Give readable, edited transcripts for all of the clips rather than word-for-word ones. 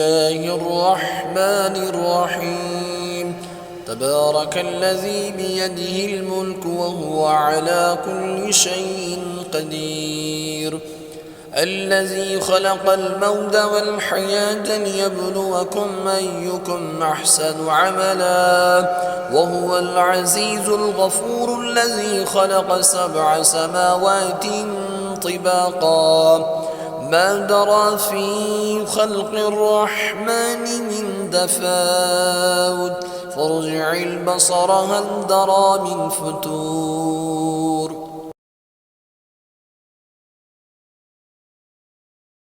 الله الرحمن الرحيم تبارك الذي بيده الملك وهو على كل شيء قدير الذي خلق الموت والحياة ليبلوكم أيكم أحسن عملا وهو العزيز الغفور الذي خلق 7 سماوات طباقا ما درى في خلق الرحمن من تفاوت فارجع البصر هل ترى من فتور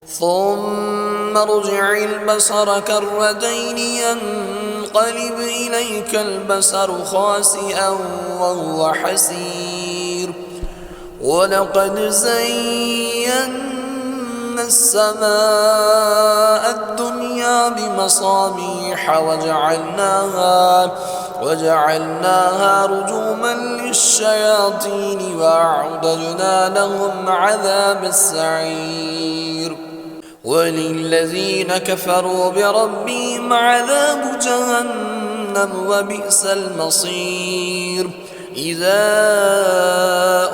ثم ارجع البصر كرتين ينقلب إليك البصر خاسئا وهو حسير ولقد زينا السماء الدنيا بمصابيح وجعلناها رجوما للشياطين وأعتدنا لهم عذاب السعير وللذين كفروا بربهم عذاب جهنم وبئس المصير إذا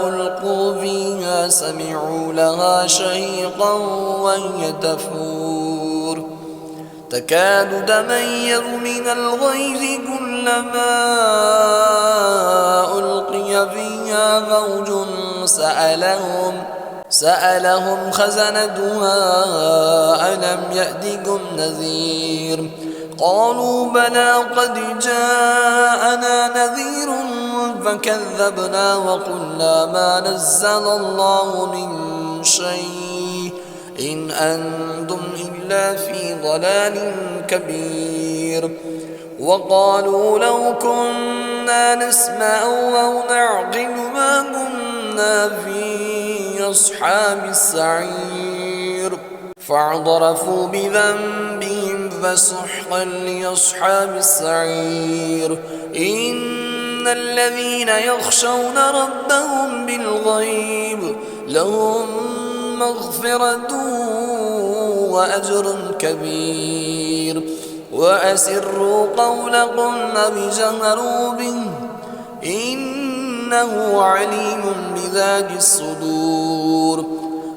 ألقوا فيها سمعوا لها شهيقا وهي تفور تكاد تميز من الغيظ كلما ألقي فيها فوج سألهم خزنتها ألم يأتكم نذير قالوا بلى قد جاءنا نذير فكذبنا وقلنا ما نزل الله من شيء إن أنتم إلا في ضلال كبير وقالوا لو كنا نسمع أو نعقل ما كنا في أصحاب السعير فاعترفوا بذنبهم فسحقا لأصحاب السعير إن الذين يخشون ربهم بالغيب لهم مغفرة وأجر كبير وأسروا قولكم أو جهروا به إنه عليم بذات الصدور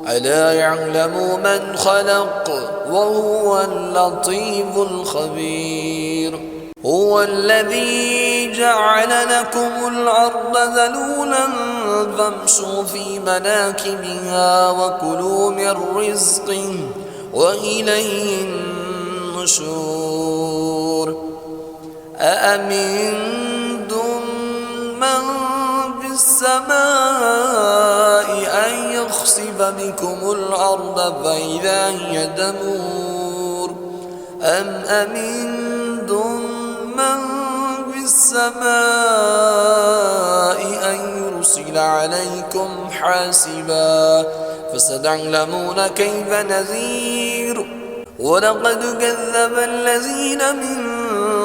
ألا يعلم من خلق وهو اللطيف الخبير هو الذي جعل لكم الأرض ذلولا فامشوا في مناكبها وكلوا من رزقه وإليه النشور أأمنتم من في السماء أن يخسف بكم الأرض فإذا هي تمور أم أمنتم من في السماء أن يرسل عليكم حاسبا فستعلمون كيف نذير ولقد كذب الذين من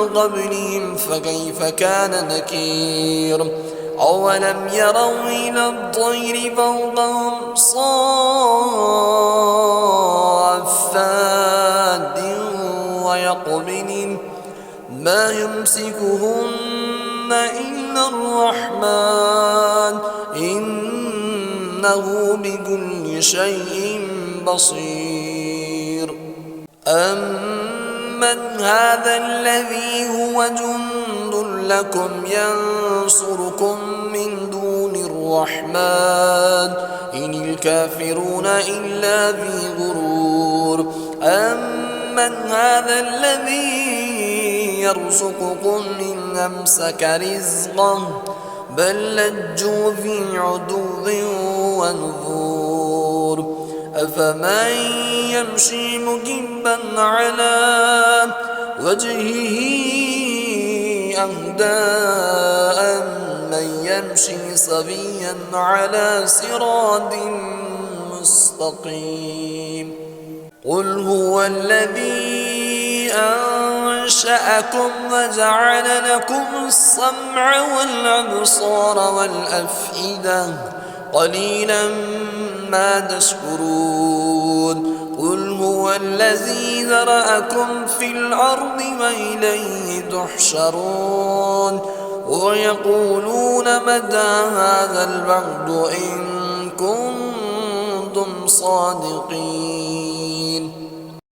قبلهم فكيف كان نكير أولم يروا إلى الطير فوقهم صافات ويقبلن ما يمسكهن إلا الرحمن إنه بكل شيء بصير أمن هذا الذي هو جند لكم ينصركم من دون الرحمن إن الكافرون إلا في غرور أمن هذا الذي يرزقكم إن أمسك رزقه بل لجوا في عتو ونفور أفمن يمشي مكبا على وجهه أهدى أمن يمشي سويا على صراط مستقيم قل هو الذي أنشأكم وجعل لكم السمع والأبصار والأفئدة قليلا ما تشكرون قل هو الذي ذرأكم في الأرض وإليه تحشرون ويقولون متى هذا الوعد إن كنتم صادقين